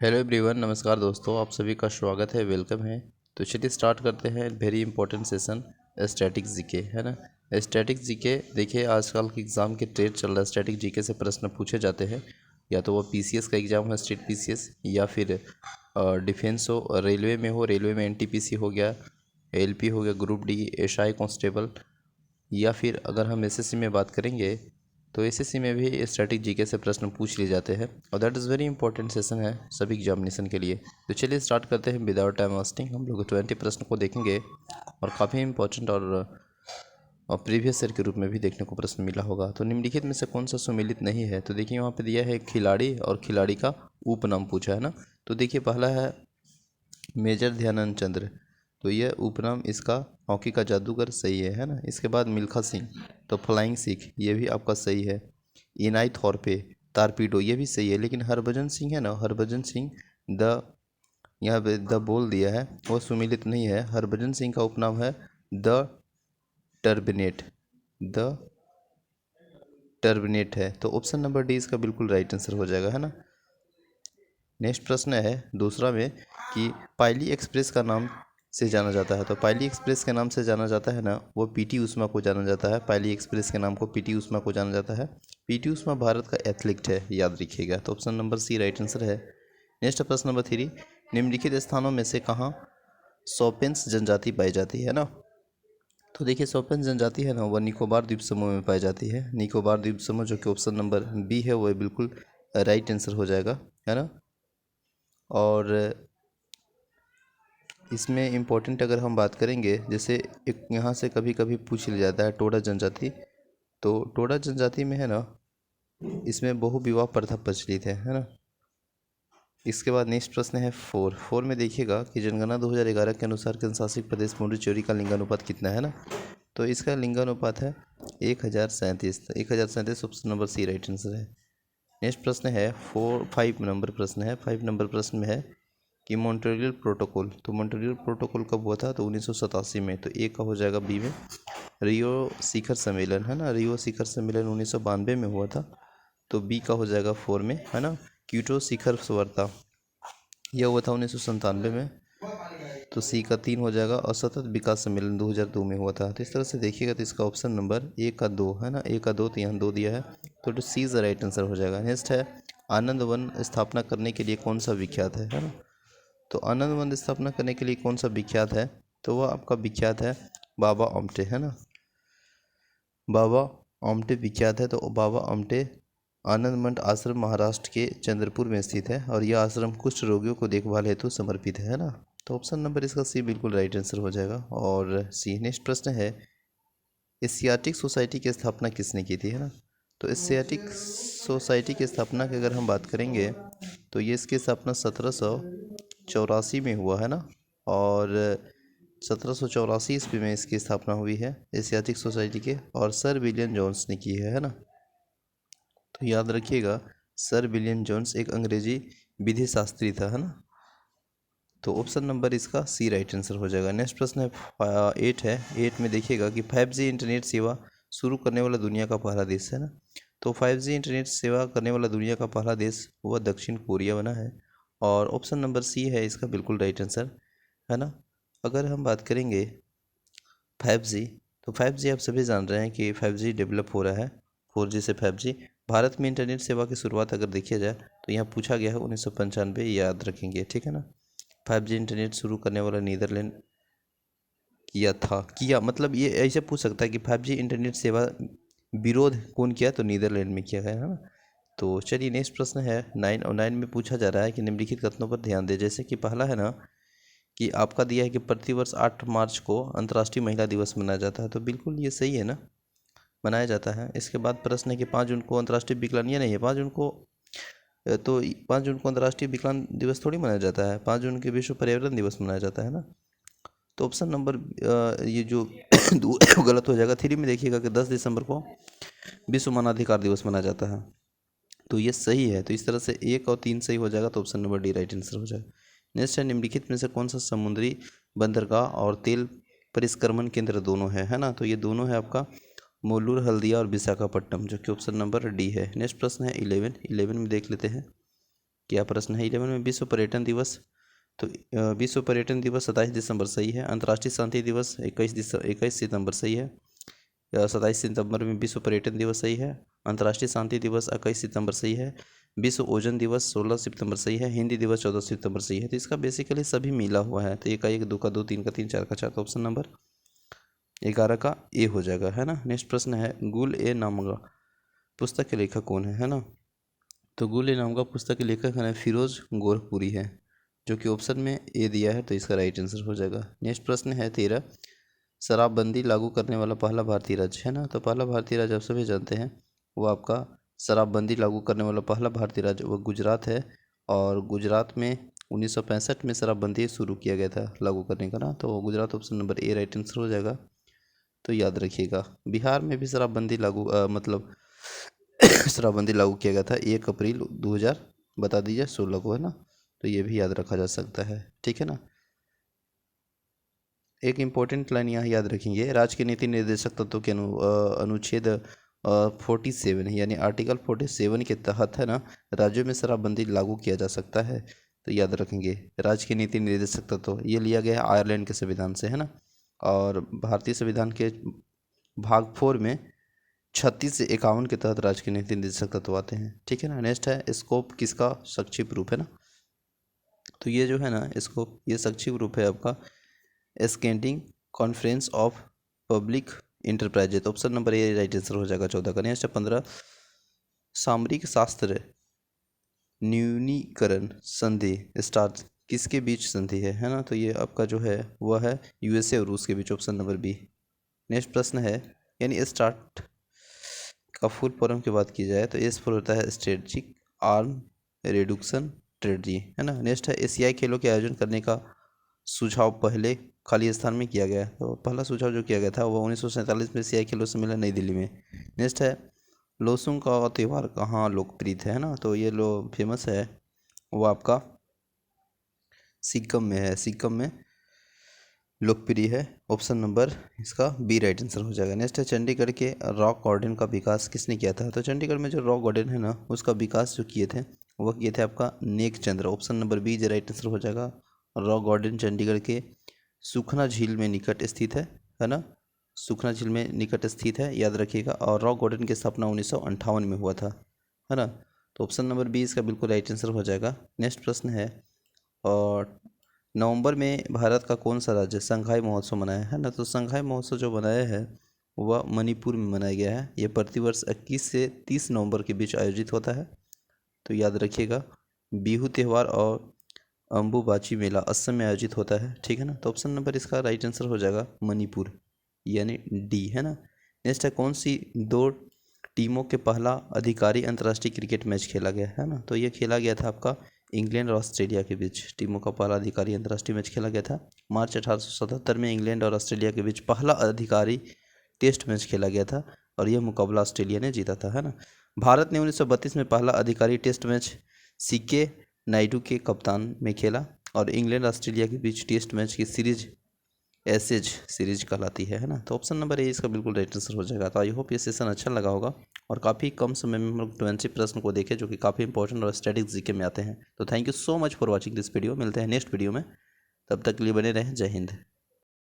Hello everyone, नमस्कार दोस्तों। आप सभी का स्वागत है, वेलकम है। तो चलिए स्टार्ट करते हैं very important session static GK, है ना। स्टैटिक जीके देखिए, आजकल के एग्ज़ाम के ट्रेंड चल रहा है। स्टैटिक जीके से प्रश्न पूछे जाते हैं, या तो वो पीसीएस का एग्ज़ाम है, स्टेट पीसीएस, या फिर डिफेंस हो, रेलवे में हो, रेलवे में एनटीपीसी हो गया, एलपी हो गया, ग्रुप डी, एसआई कांस्टेबल, या फिर अगर हम एसएससी में बात करेंगे तो एसएससी में भी स्टैटिक जीके से प्रश्न पूछ लिए जाते हैं, और that is very important session है सभी एग्जामिनेशन के लिए। तो चलिए स्टार्ट करते हैं विदाउट टाइम वेस्टिंग। हम लोग 20 प्रश्न को देखेंगे, और काफ़ी इंपॉर्टेंट और प्रीवियस ईयर के रूप में भी देखने को प्रश्न मिला होगा। तो निम्नलिखित में से कौन सा सुमेलित नहीं है? तो देखिए वहाँ पे दिया है खिलाड़ी, और खिलाड़ी का उपनाम पूछा है ना। तो देखिए पहला है मेजर ध्यानचंद चंद्र, तो ये उपनाम इसका हॉकी का जादूगर सही है ना। इसके बाद मिल्खा सिंह, तो फ्लाइंग सिख, ये भी आपका सही है। इनाई थॉर्पे, तारपीडो, ये भी सही है। लेकिन हरभजन सिंह है ना, हरभजन सिंह द, यहाँ पे द बोल दिया है, वो सुमिलित नहीं है। हरभजन सिंह का उपनाम है द टर्बिनेट, द टर्बिनेट है। तो ऑप्शन नंबर डी इसका बिल्कुल राइट आंसर हो जाएगा, है ना। नेक्स्ट प्रश्न है दूसरा में कि पाइली एक्सप्रेस का नाम से जाना जाता है। तो पाइली एक्सप्रेस के नाम से जाना जाता है ना, वो पीटी उषा को जाना जाता है। पाइली एक्सप्रेस के नाम को पीटी उषा को जाना जाता है। पीटी उषा भारत का एथलीट है, याद रखिएगा। तो option number C right answer है। नेक्स्ट प्रश्न नंबर 3, निम्नलिखित स्थानों में से कहाँ सोपेंस जनजाति पाई जाती है ना। तो देखिए सोपेंस जनजाति है ना, वह निकोबार द्वीप समूह में पाई जाती है। निकोबार द्वीप समूह, जो कि ऑप्शन नंबर बी है, वह बिल्कुल राइट आंसर हो जाएगा, है ना। और इसमें इम्पोर्टेंट अगर हम बात करेंगे, जैसे एक यहाँ से कभी कभी पूछ लिया जाता है टोडा जनजाति। तो टोडा जनजाति में है ना, इसमें बहु विवाह प्रथा प्रचलित है ना। इसके बाद नेक्स्ट प्रश्न है 4 में देखिएगा कि जनगणना 2011 के अनुसार केंद्र शासित प्रदेश पौंडीचेरी का लिंगानुपात कितना है ना। तो इसका लिंगानुपात है 1037 option number C right answer है। नेक्स्ट प्रश्न है 5 नंबर प्रश्न है। 5 नंबर प्रश्न में है कि मॉन्ट्रियल प्रोटोकॉल, तो मॉन्ट्रियल प्रोटोकॉल कब हुआ था? तो 1987 में। तो ए का हो जाएगा बी में। रियो शिखर सम्मेलन है ना, रियो शिखर सम्मेलन 1992 में हुआ था। तो बी का हो जाएगा 4 में, है ना। क्योटो शिखर वार्ता, यह हुआ था 1997 में। तो सी का 3 हो जाएगा। और सतत विकास सम्मेलन 2002 में हुआ था। तो इस तरह से देखिएगा तो इसका ऑप्शन नंबर ए का 2 है ना, ए का 2, तो यहाँ 2 दिया है, तो सी इज द राइट आंसर हो जाएगा। नेक्स्ट है आनंद वन स्थापना करने के लिए कौन सा विख्यात है ना। तो आनंद वन स्थापना करने के लिए कौन सा विख्यात है? तो वह आपका विख्यात है बाबा आमटे, है ना। बाबा आमटे विख्यात है। तो बाबा आमटे आनंद मठ आश्रम महाराष्ट्र के चंद्रपुर में स्थित है, और यह आश्रम कुष्ठ रोगियों को देखभाल हेतु समर्पित है ना। तो ऑप्शन नंबर इसका सी बिल्कुल राइट आंसर हो जाएगा। और सी। नेक्स्ट प्रश्न है एशियाटिक सोसाइटी की स्थापना किसने की थी, है ना। तो एशियाटिक सोसाइटी की स्थापना की अगर हम बात करेंगे तो ये इसकी स्थापना 1784 में हुआ, है ना। और 1784 ईस्वी में इसकी स्थापना हुई है एशियाटिक सोसाइटी के, और सर विलियम जोन्स ने की है ना। तो याद रखिएगा सर विलियम जोन्स एक अंग्रेजी विधि शास्त्री था, है ना। तो ऑप्शन नंबर इसका सी राइट आंसर हो जाएगा। नेक्स्ट प्रश्न है 8 है। 8 में देखिएगा कि 5G इंटरनेट सेवा शुरू करने वाला दुनिया का पहला देश है ना। तो 5G इंटरनेट सेवा करने वाला दुनिया का पहला देश वह दक्षिण कोरिया बना है, और ऑप्शन नंबर सी है इसका बिल्कुल राइट आंसर, है ना। अगर हम बात करेंगे 5G, तो 5G आप सभी जान रहे हैं कि 5G डेवलप हो रहा है 4G से 5G। भारत में इंटरनेट सेवा की शुरुआत अगर देखिए जाए तो यहाँ पूछा गया है 1995, याद रखेंगे, ठीक है ना। 5G इंटरनेट शुरू करने वाला नीदरलैंड किया था, किया मतलब ये ऐसे पूछ सकता है कि 5G इंटरनेट सेवा विरोध कौन किया? तो नीदरलैंड में किया गया, है ना। तो चलिए नेक्स्ट प्रश्न है 9, और 9 में पूछा जा रहा है कि निम्नलिखित कथनों पर ध्यान दें। जैसे कि पहला है ना कि आपका दिया है कि प्रतिवर्ष 8 मार्च को अंतर्राष्ट्रीय महिला दिवस मनाया जाता है। तो बिल्कुल ये सही है ना, मनाया जाता है। इसके बाद प्रश्न है कि 5 जून को अंतर्राष्ट्रीय विकलांग, ये नहीं है 5 जून को, तो 5 जून को अंतर्राष्ट्रीय विकलांग दिवस थोड़ी मनाया जाता है। 5 जून के विश्व पर्यावरण दिवस मनाया जाता है ना। तो ऑप्शन नंबर ये जो गलत हो जाएगा। 3 में देखिएगा कि 10 दिसंबर को विश्व मानवाधिकार दिवस मनाया जाता है, तो ये सही है। तो इस तरह से 1 और 3 सही हो जाएगा, तो option number D right answer हो जाएगा। नेक्स्ट है निम्नलिखित में से कौन सा समुद्री बंदरगाह और तेल परिष्करण केंद्र दोनों है ना। तो ये दोनों है आपका मोलूर, हल्दिया और विशाखापट्टनम, जो कि ऑप्शन नंबर डी है। नेक्स्ट प्रश्न है 11 में देख लेते हैं क्या प्रश्न है 11 में? विश्व पर्यटन दिवस, तो विश्व पर्यटन दिवस 27 दिसंबर सही है। अंतर्राष्ट्रीय शांति दिवस 21 सितंबर सही है। 27 सितंबर में विश्व पर्यटन दिवस सही है। अंतर्राष्ट्रीय शांति दिवस 21 सितंबर सही है। विश्व ओजोन दिवस 16 सितंबर सही है। हिंदी दिवस 14 सितंबर सही है। तो इसका बेसिकली सभी मिला हुआ है, तो 1 का 1, 2 का 2, 3 का 3, 4 का 4, तो ऑप्शन नंबर 11 का ए हो जाएगा, है ना। नेक्स्ट प्रश्न है गुल ए नामक पुस्तक के लेखक कौन है ना। तो गुल ए नामक पुस्तक के लेखक है फिरोज गोरखपुरी है, जो कि ऑप्शन में ए दिया है, तो इसका राइट आंसर हो जाएगा। नेक्स्ट प्रश्न है 13, शराबबंदी लागू करने वाला पहला भारतीय राज्य, है ना। तो पहला भारतीय राज्य आप सभी जानते हैं, वो आपका शराबबंदी लागू करने वाला पहला भारतीय राज्य वो गुजरात है। और गुजरात में 1965 में शराबबंदी शुरू किया गया था लागू करने का ना, तो Gujarat option number A right answer हो जाएगा। तो याद रखिएगा बिहार में भी शराबबंदी लागू मतलब शराबबंदी लागू किया गया था 1 अप्रैल 2000 बता दीजिए 16 को, है ना। तो ये भी याद रखा जा सकता है, ठीक है ना। एक इम्पोर्टेंट लाइन यहाँ याद रखेंगे, राज्य के नीति निर्देशक तत्व के अनुच्छेद 47 यानी आर्टिकल 47 के तहत, है ना, राज्यों में शराबबंदी लागू किया जा सकता है। तो याद रखेंगे राज्य के नीति निर्देशक तत्व ये लिया गया है आयरलैंड के संविधान से, है ना। और भारतीय संविधान के भाग 4 में 36 से 51 के तहत राज्य के नीति निर्देशक तत्व आते हैं, ठीक है ना। नेक्स्ट है स्कोप किसका संक्षिप्त रूप है ना। तो ये जो है ना स्कोप, ये संक्षिप्त रूप है आपका standing conference of public enterprises, तो option number A right answer हो जाएगा 14 का। नेक्स्ट 15, सामरिक शास्त्र न्यूनीकरण संधि स्टार्ट किसके बीच संधि है ना। तो ये आपका जो है वह है यूएसए और रूस के बीच, ऑप्शन नंबर बी। नेक्स्ट प्रश्न है यानी स्टार्ट का फुल फॉर्म की बात की जाए तो एस फॉर होता है स्ट्रेटजिक आर्म रिडक्शन ट्रेटजी, है ना। नेक्स्ट है एशियाई खेलों के आयोजन करने का सुझाव पहले खाली स्थान में किया गया, तो पहला सुझाव जो किया गया था वह 1947 में एशियाई खेलों से मिला नई दिल्ली में। नेक्स्ट है लोसुंग का त्यौहार कहाँ लोकप्रिय है ना। तो ये लो फेमस है वो आपका सिक्किम में है, सिक्किम में लोकप्रिय है, ऑप्शन नंबर इसका बी राइट आंसर हो जाएगा। नेक्स्ट है चंडीगढ़ के रॉक गार्डन का विकास किसने किया था। तो चंडीगढ़ में जो रॉक गार्डन है ना उसका विकास जो किए थे वह किए थे आपका नेक चंद्र, ऑप्शन नंबर बी जो राइट आंसर हो जाएगा। रॉक गार्डन चंडीगढ़ के सुखना झील में निकट स्थित है ना, सुखना झील में निकट स्थित है, याद रखिएगा। और रॉक गार्डन की स्थापना 1958 में हुआ था, है ना। तो ऑप्शन नंबर बी इसका बिल्कुल राइट आंसर हो जाएगा। नेक्स्ट प्रश्न है और नवंबर में भारत का कौन सा राज्य संघाई महोत्सव मनाया है ना। तो संघाई महोत्सव जो मनाया है वह मणिपुर में मनाया गया है। यह प्रतिवर्ष 21 से 30 नवंबर के बीच आयोजित होता है, तो याद रखिएगा। बिहू त्यौहार और अम्बुबाची मेला असम में आयोजित होता है, ठीक है ना। तो ऑप्शन नंबर इसका राइट आंसर हो जाएगा मणिपुर यानी डी, है ना। नेक्स्ट है कौन सी 2 टीमों के पहला अधिकारी अंतर्राष्ट्रीय क्रिकेट मैच खेला गया है ना। तो ये खेला गया था आपका इंग्लैंड और ऑस्ट्रेलिया के बीच, टीमों का पहला अधिकारी अंतर्राष्ट्रीय मैच खेला गया था। मार्च 1877 में इंग्लैंड और ऑस्ट्रेलिया के बीच पहला अधिकारी टेस्ट मैच खेला गया था और यह मुकाबला ऑस्ट्रेलिया ने जीता था, है ना। भारत ने 1932 में पहला अधिकारी टेस्ट मैच सीके नायडू के कप्तान में खेला और इंग्लैंड ऑस्ट्रेलिया के बीच टेस्ट मैच की सीरीज एसेज सीरीज कहलाती है ना। तो ऑप्शन नंबर ए इसका बिल्कुल राइट आंसर हो जाएगा। तो आई होप ये सेशन अच्छा लगा होगा और काफ़ी कम समय में हम लोग 20 प्रश्न को देखें जो कि काफ़ी इंपॉर्टेंट और स्टैटिक जीके में आते हैं। तो thank you so much for watching this video, मिलते हैं नेक्स्ट वीडियो में, तब तक के लिए बने रहें, जय हिंद।